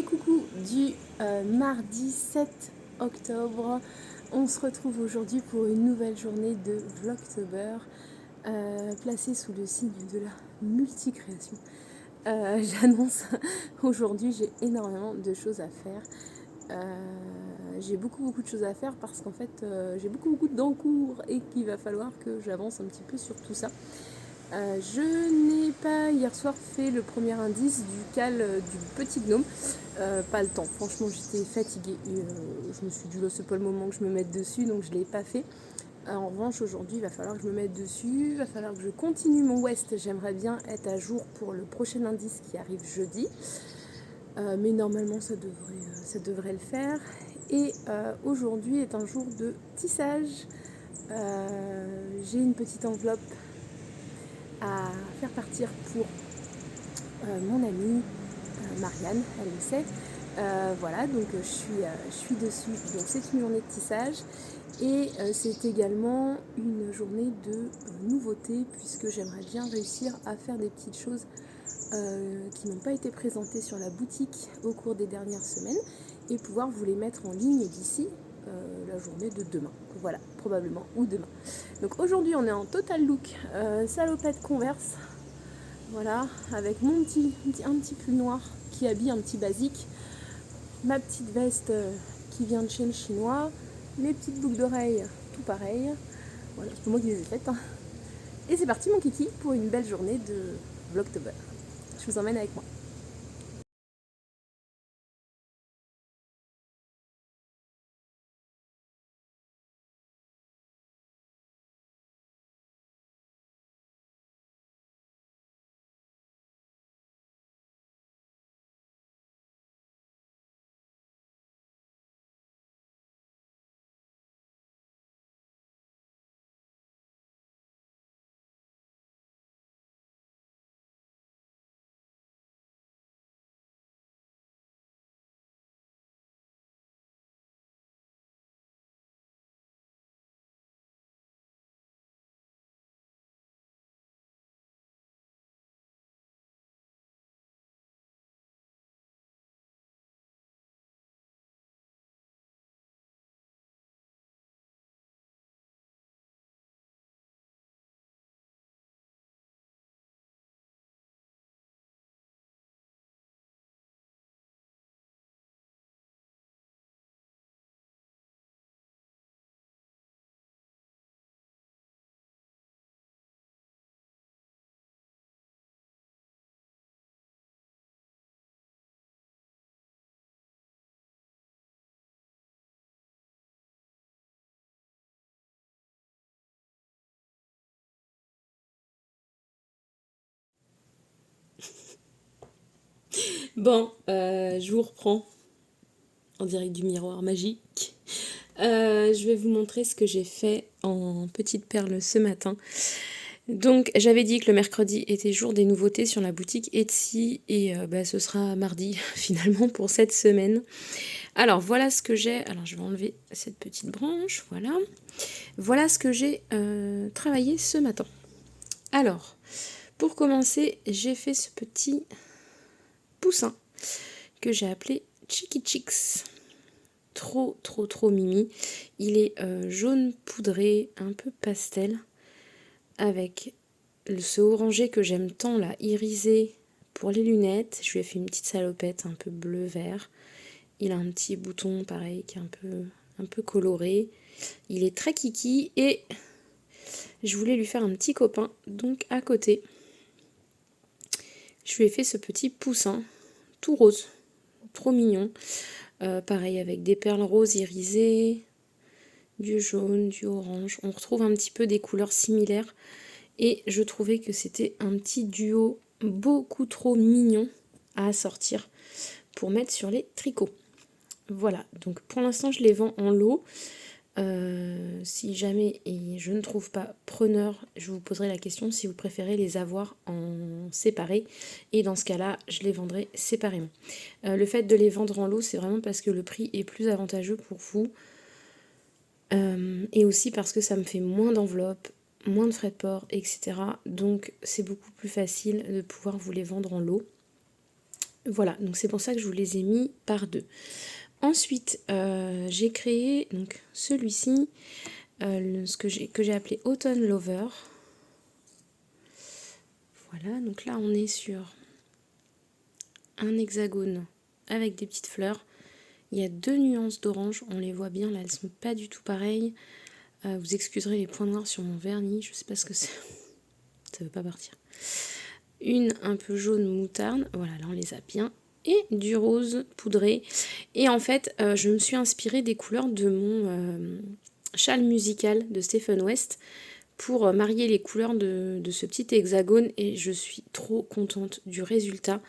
coucou du mardi 7 octobre. On se retrouve aujourd'hui pour une nouvelle journée de Vlogtober placée sous le signe de la multicréation. J'annonce, aujourd'hui j'ai énormément de choses à faire. J'ai beaucoup de choses à faire parce qu'en fait j'ai beaucoup d'encours et qu'il va falloir que j'avance un petit peu sur tout ça. Je n'ai pas hier soir fait le premier indice du cal du petit gnome. Pas le temps, franchement j'étais fatiguée et je me suis dit là c'est pas le moment que je me mette dessus, donc je l'ai pas fait. En revanche aujourd'hui il va falloir que je me mette dessus, il va falloir que je continue mon West. J'aimerais bien être à jour pour le prochain indice qui arrive jeudi, mais normalement ça devrait le faire. Et aujourd'hui est un jour de tissage. J'ai une petite enveloppe à faire partir pour mon amie Marianne, elle le sait. Voilà, donc je suis dessus. Donc c'est une journée de tissage et c'est également une journée de nouveauté puisque j'aimerais bien réussir à faire des petites choses qui n'ont pas été présentées sur la boutique au cours des dernières semaines et pouvoir vous les mettre en ligne d'ici la journée de demain. Voilà, probablement, ou demain. Donc aujourd'hui on est en total look salopette Converse. Voilà, avec un petit pull noir qui habille un petit basique, ma petite veste qui vient de chez le chinois, mes petites boucles d'oreilles, tout pareil. Voilà, c'est pas moi qui les ai faites. Hein. Et c'est parti mon kiki pour une belle journée de Vlogtober. Je vous emmène avec moi. Bon, je vous reprends en direct du miroir magique. Je vais vous montrer ce que j'ai fait en petite perle ce matin. Donc j'avais dit que le mercredi était jour des nouveautés sur la boutique Etsy et ce sera mardi finalement pour cette semaine. Alors voilà ce que j'ai, alors je vais enlever cette petite branche, voilà. Voilà ce que j'ai travaillé ce matin. Alors pour commencer j'ai fait ce petit poussin que j'ai appelé Chicky Chicks. Trop mimi. Il est jaune poudré, un peu pastel, avec ce orangé que j'aime tant là, irisé pour les lunettes. Je lui ai fait une petite salopette un peu bleu-vert. Il a un petit bouton pareil qui est un peu coloré. Il est très kiki et je voulais lui faire un petit copain. Donc à côté, je lui ai fait ce petit poussin tout rose, trop mignon. Pareil avec des perles roses irisées, du jaune, du orange. On retrouve un petit peu des couleurs similaires. Et je trouvais que c'était un petit duo beaucoup trop mignon à assortir pour mettre sur les tricots. Voilà, donc pour l'instant je les vends en lot. Si jamais je ne trouve pas preneur, je vous poserai la question si vous préférez les avoir en séparé. Et dans ce cas-là, je les vendrai séparément. Le fait de les vendre en lot, c'est vraiment parce que le prix est plus avantageux pour vous. Et aussi parce que ça me fait moins d'enveloppes, moins de frais de port, etc. Donc c'est beaucoup plus facile de pouvoir vous les vendre en lot. Voilà, donc c'est pour ça que je vous les ai mis par deux. Ensuite, j'ai créé donc celui-ci, que j'ai appelé Autumn Lover. Voilà, donc là on est sur un hexagone avec des petites fleurs. Il y a 2 nuances d'orange, on les voit bien là, elles sont pas du tout pareilles. Vous excuserez les points noirs sur mon vernis, je sais pas ce que c'est. Ça veut pas partir. Une un peu jaune moutarde, voilà, là on les a bien. Et du rose poudré. Et en fait, je me suis inspirée des couleurs de mon châle musical de Stephen West pour marier les couleurs de ce petit hexagone. Et je suis trop contente du résultat.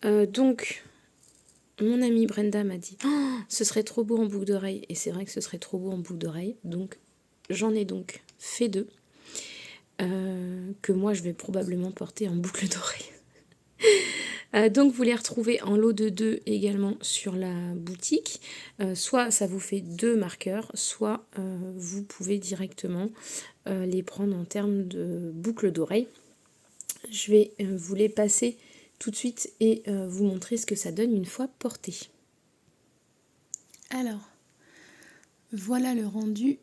Donc, mon amie Brenda m'a dit oh, ce serait trop beau en boucle d'oreille. Et c'est vrai que ce serait trop beau en boucle d'oreille. Donc, j'en ai donc fait 2. Que moi je vais probablement porter en boucle d'oreille. Donc vous les retrouvez en lot de 2 également sur la boutique. Soit ça vous fait 2 marqueurs, soit vous pouvez directement les prendre en termes de boucle d'oreille. Je vais vous les passer tout de suite et vous montrer ce que ça donne une fois porté. Alors, voilà le rendu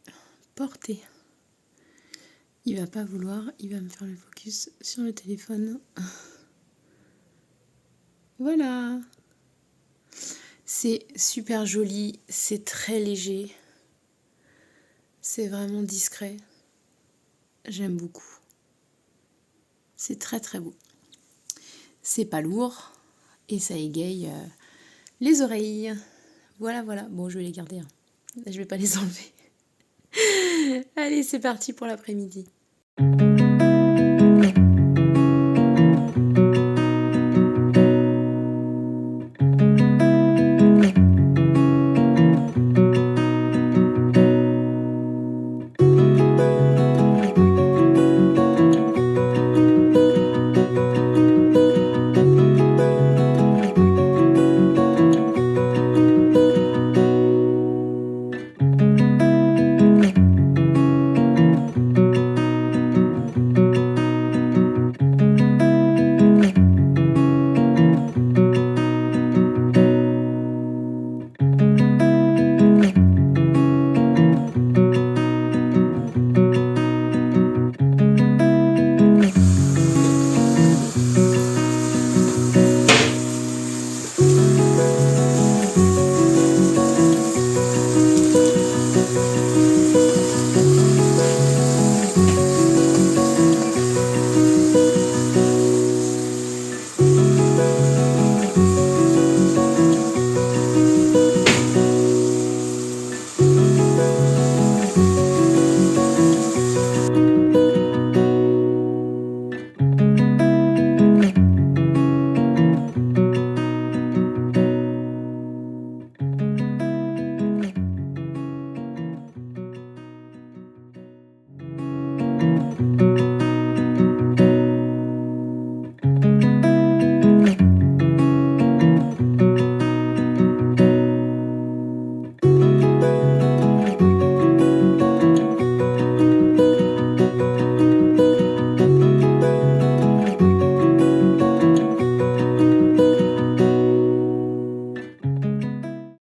porté. Il va pas vouloir, il va me faire le focus sur le téléphone. Voilà. C'est super joli, c'est très léger. C'est vraiment discret. J'aime beaucoup. C'est très très beau. C'est pas lourd et ça égaye les oreilles. Voilà, voilà. Bon, je vais les garder. Je vais pas les enlever. Allez, c'est parti pour l'après-midi.